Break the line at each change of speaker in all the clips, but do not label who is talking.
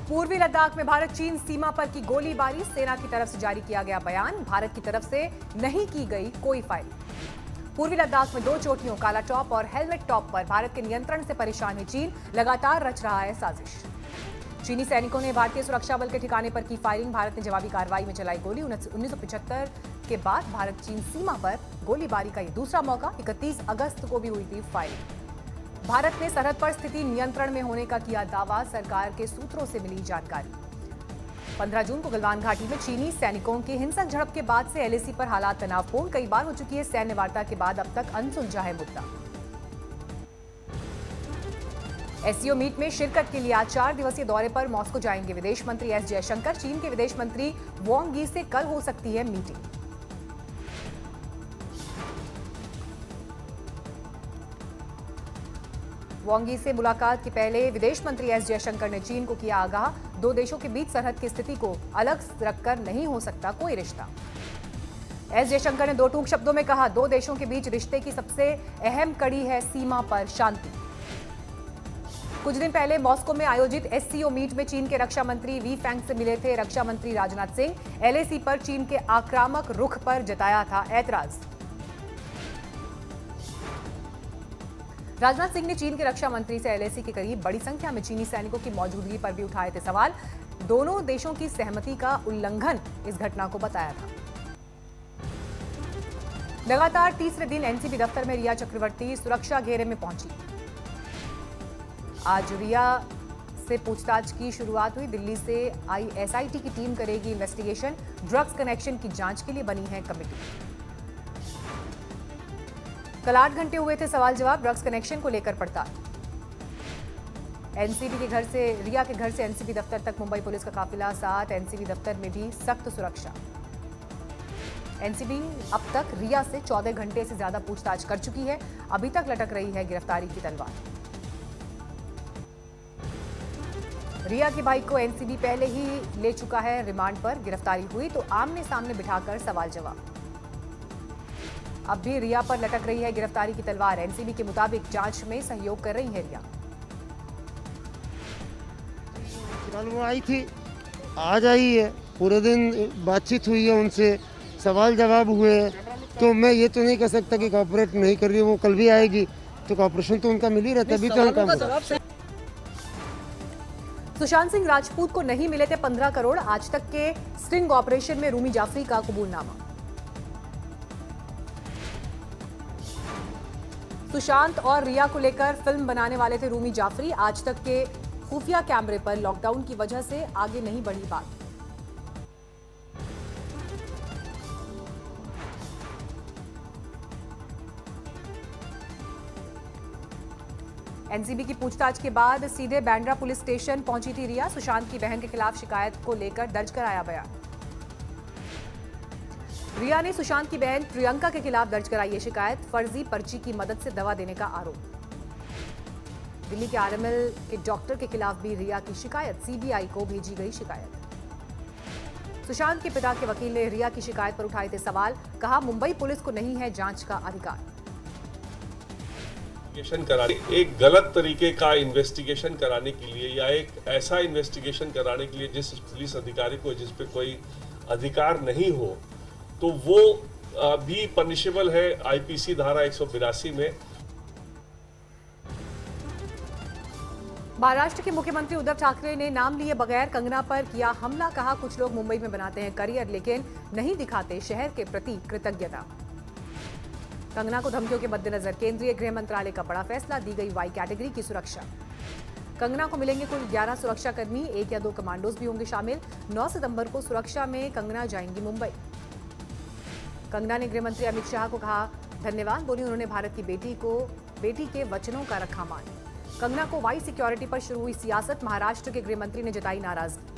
पूर्वी लद्दाख में भारत चीन सीमा पर की गोलीबारी, सेना की तरफ से जारी किया गया बयान, भारत की तरफ से नहीं की गई कोई फायरिंग। पूर्वी लद्दाख में दो चोटियों काला टॉप और हेलमेट टॉप पर भारत के नियंत्रण से परेशान है चीन, लगातार रच रहा है साजिश। चीनी सैनिकों ने भारतीय सुरक्षा बल के ठिकाने पर की फायरिंग, भारत ने जवाबी कार्रवाई में चलाई गोली। 1975 के बाद भारत चीन सीमा पर गोलीबारी का यह दूसरा मौका। 31 अगस्त को भी हुई थी फायरिंग। भारत ने सरहद पर स्थिति नियंत्रण में होने का किया दावा, सरकार के सूत्रों से मिली जानकारी। 15 जून को गलवान घाटी में चीनी सैनिकों की हिंसक झड़प के बाद से एलएसी पर हालात तनावपूर्ण, कई बार हो चुकी है सैन्य वार्ता के बाद अब तक अनसुलझा है मुद्दा। एससीओ मीट में शिरकत के लिए आज 4 दिवसीय दौरे पर मॉस्को जाएंगे विदेश मंत्री एस जयशंकर। चीन के विदेश मंत्री वांग यी से कल हो सकती है मीटिंग। वांग यी से मुलाकात के पहले विदेश मंत्री एस जयशंकर ने चीन को किया आगाह, दो देशों के बीच सरहद की स्थिति को अलग रखकर नहीं हो सकता कोई रिश्ता। एस जयशंकर ने दो टूक शब्दों में कहा, दो देशों के बीच रिश्ते की सबसे अहम कड़ी है सीमा पर शांति। कुछ दिन पहले मॉस्को में आयोजित एससीओ मीट में चीन के रक्षा मंत्री वी फेंग से मिले थे रक्षा मंत्री राजनाथ सिंह। एलएसी पर चीन के आक्रामक रुख पर जताया था ऐतराज। राजनाथ सिंह ने चीन के रक्षा मंत्री से एलएसी के करीब बड़ी संख्या में चीनी सैनिकों की मौजूदगी पर भी उठाए थे सवाल। दोनों देशों की सहमति का उल्लंघन इस घटना को बताया था। लगातार तीसरे दिन एनसीबी दफ्तर में रिया चक्रवर्ती सुरक्षा घेरे में पहुंची। आज रिया से पूछताछ की शुरुआत हुई। दिल्ली से आई एसआईटी की टीम करेगी इन्वेस्टिगेशन। ड्रग्स कनेक्शन की जांच के लिए बनी है कमेटी। कल 8 घंटे हुए थे सवाल जवाब, ड्रग्स कनेक्शन को लेकर पड़ताल। एनसीबी के घर से रिया के घर से एनसीबी दफ्तर तक मुंबई पुलिस का काफिला साथ। एनसीबी दफ्तर में भी सख्त सुरक्षा। एनसीबी अब तक रिया से 14 घंटे से ज्यादा पूछताछ कर चुकी है। अभी तक लटक रही है गिरफ्तारी की तलवार। रिया के भाई को एनसीबी पहले ही ले चुका है रिमांड पर। गिरफ्तारी हुई तो आमने सामने बिठाकर सवाल जवाब। अब भी रिया पर लटक रही है गिरफ्तारी की तलवार। एनसीबी के मुताबिक जांच में सहयोग कर रही है रिया।
फिलहाल वो आई थी, आज आई है, पूरे दिन बातचीत हुई है उनसे, सवाल जवाब हुए हैं। तो मैं ये तो नहीं कह सकता कि कॉपरेट नहीं कर रही है, वो कल भी आएगी तो कॉपरेशन तो उनका मिल ही रहता है। अभी तो उनका
सुशांत सिंह राजपूत को नहीं मिले थे 15 करोड़। आज तक के स्टिंग ऑपरेशन में रूमी जाफरी का कबूलनामा। सुशांत और रिया को लेकर फिल्म बनाने वाले थे रूमी जाफरी। आज तक के खुफिया कैमरे पर लॉकडाउन की वजह से आगे नहीं बढ़ी बात। एनसीबी की पूछताछ के बाद सीधे बांद्रा पुलिस स्टेशन पहुंची थी रिया। सुशांत की बहन के खिलाफ शिकायत को लेकर दर्ज कराया बयान। रिया ने सुशांत की बहन प्रियंका के खिलाफ दर्ज कराई है शिकायत। फर्जी पर्ची की मदद से दवा देने का आरोप। दिल्ली के आरएमएल के डॉक्टर के खिलाफ भी रिया की शिकायत। सीबीआई को भेजी गई शिकायत। सुशांत के पिता के वकील ने रिया की शिकायत पर उठाए थे सवाल। कहा, मुंबई पुलिस को नहीं है जांच का अधिकार।
कराने एक गलत तरीके का इन्वेस्टिगेशन कराने के लिए या एक ऐसा इन्वेस्टिगेशन कराने के लिए जिस पुलिस अधिकारी को जिस पे कोई अधिकार नहीं हो, तो वो भी पनिशेबल है आईपीसी धारा 182 में।
महाराष्ट्र के मुख्यमंत्री उद्धव ठाकरे ने नाम लिए बगैर कंगना पर किया हमला। कहा, कुछ लोग मुंबई में बनाते हैं करियर लेकिन नहीं दिखाते शहर के प्रति कृतज्ञता। कंगना को धमकियों के मद्देनजर केंद्रीय गृह मंत्रालय का बड़ा फैसला, दी गई वाई कैटेगरी की सुरक्षा। कंगना को मिलेंगे कुल 11 सुरक्षाकर्मी, 1 या 2 कमांडोज भी होंगे शामिल। 9 सितंबर को सुरक्षा में कंगना जाएंगी मुंबई। कंगना ने गृह मंत्री अमित शाह को कहा धन्यवाद, बोली उन्होंने भारत की बेटी के वचनों का रखा मान। कंगना को वाई सिक्योरिटी पर शुरू हुई सियासत, महाराष्ट्र के गृह मंत्री ने जताई नाराजगी।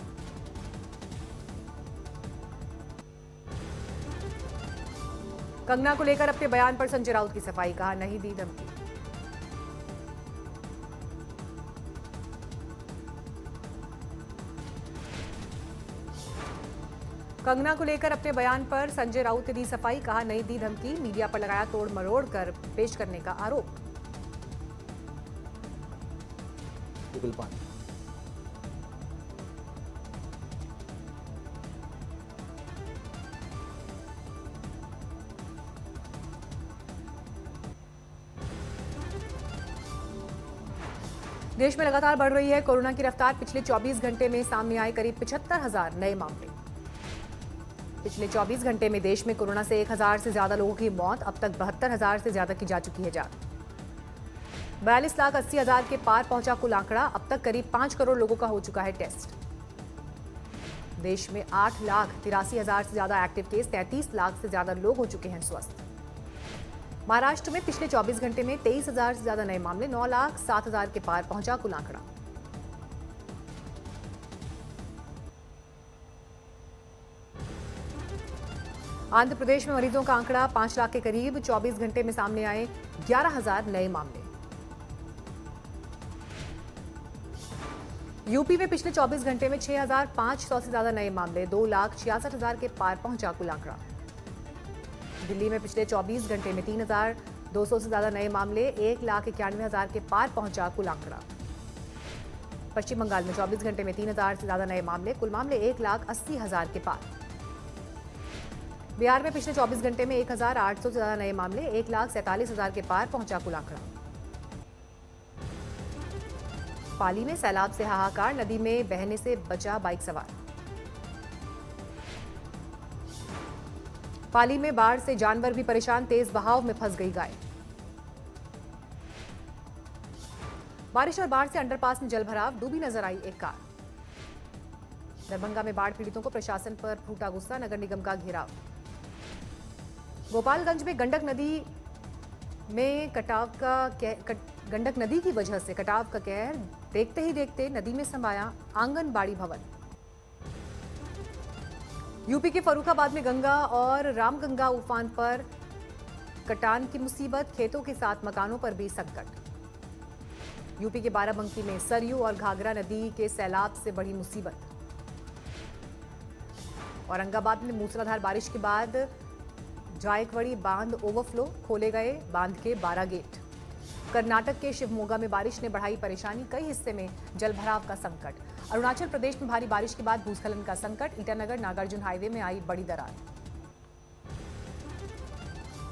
कंगना को लेकर अपने बयान पर संजय राउत की सफाई। कहा, नहीं दी धमकी। कंगना को लेकर अपने बयान पर संजय राउत ने दी सफाई। कहा, नहीं दी धमकी। मीडिया पर लगाया तोड़ मरोड़ कर पेश करने का आरोप। देश में लगातार बढ़ रही है कोरोना की रफ्तार। पिछले 24 घंटे में सामने आए करीब 75,000 नए मामले। पिछले 24 घंटे में देश में कोरोना से 1,000 से ज्यादा लोगों की मौत। अब तक 72,000 से ज्यादा की जा चुकी है जान। 42,80,000 के पार पहुंचा कुल आंकड़ा। अब तक करीब 5 करोड़ लोगों का हो चुका है टेस्ट। देश में 8,83,000 से ज्यादा एक्टिव केस। 33 लाख से ज्यादा लोग हो चुके हैं स्वस्थ। महाराष्ट्र में पिछले 24 घंटे में 23,000 से ज्यादा नए मामले। 9,07,000 के पार पहुंचा कुल आंकड़ा। आंध्र प्रदेश में मरीजों का आंकड़ा 5 लाख के करीब। 24 घंटे में सामने आए 11,000 नए मामले। यूपी में पिछले 24 घंटे में 6,500 से ज्यादा नए मामले। 2,66,000 के पार पहुंचा कुल आंकड़ा। दिल्ली में पिछले 24 घंटे में 3,200 से ज्यादा नए मामले। 1,91,000 के पार पहुंचा कुल आंकड़ा। पश्चिम बंगाल में 24 घंटे में 3,000 से ज्यादा नए मामले। कुल मामले 1,80,000 के पार। बिहार में पिछले 24 घंटे में 1,800 से ज्यादा नए मामले। 1,47,000 के पार पहुंचा कुल आंकड़ा। पाली में सैलाब से हाहाकार। नदी में बहने से बचा बाइक सवार। पाली में बाढ़ से जानवर भी परेशान। तेज बहाव में फंस गई गाय। बारिश और बाढ़ से अंडरपास में जलभराव। डूबी नजर आई एक कार। दरभंगा में बाढ़ पीड़ितों को प्रशासन पर फूटा गुस्सा। नगर निगम का घेराव। गोपालगंज में गंडक नदी की वजह से कटाव का कहर। देखते ही देखते नदी में समाया आंगनबाड़ी भवन। यूपी के फर्रुखाबाद में गंगा और रामगंगा उफान पर। कटान की मुसीबत। खेतों के साथ मकानों पर भी संकट। यूपी के बाराबंकी में सरयू और घाघरा नदी के सैलाब से बड़ी मुसीबत। औरंगाबाद में मूसलाधार बारिश के बाद जायकवाड़ी बांध ओवरफ्लो। खोले गए बांध के 12 गेट। कर्नाटक के शिवमोगा में बारिश ने बढ़ाई परेशानी। कई हिस्से में जलभराव का संकट। अरुणाचल प्रदेश में भारी बारिश के बाद भूस्खलन का संकट। ईटानगर नागार्जुन हाईवे में आई बड़ी दरार।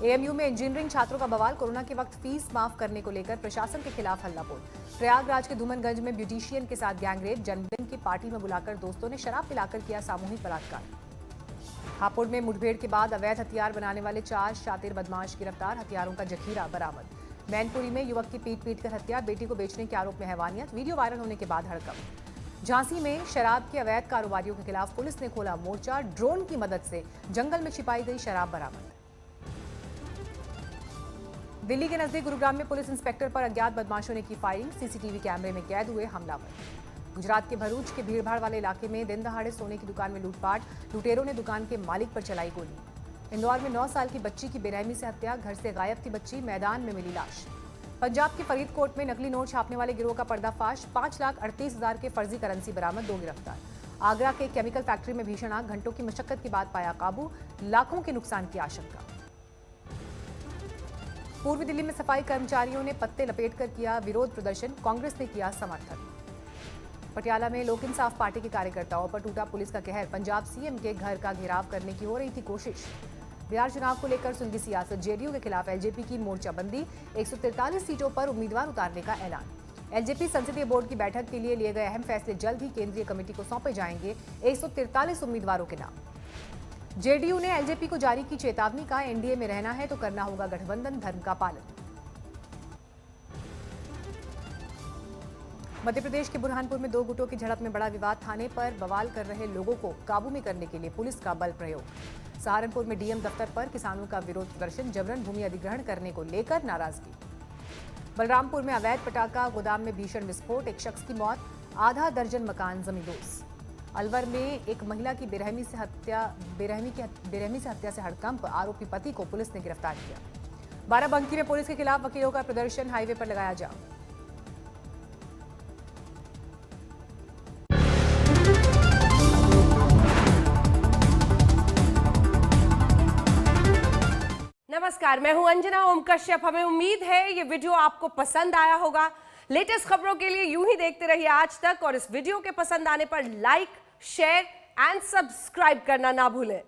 एएमयू में इंजीनियरिंग छात्रों का बवाल। कोरोना के वक्त फीस माफ करने को लेकर प्रशासन के खिलाफ हल्लाबोल। प्रयागराज के धूमनगंज में ब्यूटिशियन के साथ गैंगरेप। जन्मदिन की पार्टी में बुलाकर दोस्तों ने शराब पिलाकर किया सामूहिक बलात्कार। हापुड़ में मुठभेड़ के बाद अवैध हथियार बनाने वाले 4 शातिर बदमाश गिरफ्तार। हथियारों का जखीरा बरामद। मैनपुरी में युवक की पीट कर हत्या। बेटी को बेचने के आरोप में हैवानियत। वीडियो वायरल होने के बाद हड़कंप। झांसी में शराब के अवैध कारोबारियों के खिलाफ पुलिस ने खोला मोर्चा। ड्रोन की मदद से जंगल में छिपाई गई शराब बरामद। दिल्ली के नजदीक गुरुग्राम में पुलिस इंस्पेक्टर पर अज्ञात बदमाशों ने की फायरिंग। सीसीटीवी कैमरे में कैद हुए हमलावर। गुजरात के भरूच के भीड़भाड़ वाले इलाके में दिन दहाड़े सोने की दुकान में लूटपाट। लुटेरों ने दुकान के मालिक पर चलाई गोली। इंदौर में 9 साल की बच्ची की बेरहमी से हत्या। घर से गायब थी बच्ची। मैदान में मिली लाश। पंजाब के फरीदकोट में नकली नोट छापने वाले गिरोह का पर्दाफाश। 5,38,000 के फर्जी करेंसी बरामद। 2 गिरफ्तार। आगरा के केमिकल फैक्ट्री में भीषण आग। घंटों की मशक्कत के बाद पाया काबू। लाखों के नुकसान की आशंका। पूर्वी दिल्ली में सफाई कर्मचारियों ने पत्ते लपेटकर किया विरोध प्रदर्शन। कांग्रेस ने किया समर्थन। पटियाला में लोक इंसाफ पार्टी के कार्यकर्ताओं पर टूटा पुलिस का कहर। पंजाब सीएम के घर का घेराव करने की हो रही थी कोशिश। बिहार चुनाव को लेकर सुलगी सियासत। जेडीयू के खिलाफ एलजेपी की मोर्चाबंदी। 143 सीटों पर उम्मीदवार उतारने का ऐलान। एलजेपी संसदीय बोर्ड की बैठक के लिए गए अहम फैसले जल्द ही केंद्रीय कमेटी को सौंपे जाएंगे। 143 उम्मीदवारों के नाम। जेडीयू ने एलजेपी को जारी की चेतावनी। का एनडीए में रहना है तो करना होगा गठबंधन धर्म का पालन। मध्य प्रदेश के बुरहानपुर में 2 गुटों की झड़प में बड़ा विवाद। थाने पर बवाल कर रहे लोगों को काबू में करने के लिए पुलिस का बल प्रयोग। सहारनपुर में डीएम दफ्तर पर किसानों का विरोध प्रदर्शन। जबरन भूमि अधिग्रहण करने को लेकर नाराजगी। बलरामपुर में अवैध पटाखा गोदाम में भीषण विस्फोट। 1 शख्स की मौत। आधा दर्जन मकान जमींदोज। अलवर में एक महिला की बेरहमी से हत्या से हड़कंप। आरोपी पति को पुलिस ने गिरफ्तार किया। बाराबंकी में पुलिस के खिलाफ वकीलों का प्रदर्शन। हाईवे पर लगाया जाम।
नमस्कार, मैं हूं अंजना ओम कश्यप। हमें उम्मीद है ये वीडियो आपको पसंद आया होगा। लेटेस्ट खबरों के लिए यूं ही देखते रहिए आज तक और इस वीडियो के पसंद आने पर लाइक, शेयर एंड सब्सक्राइब करना ना भूलें।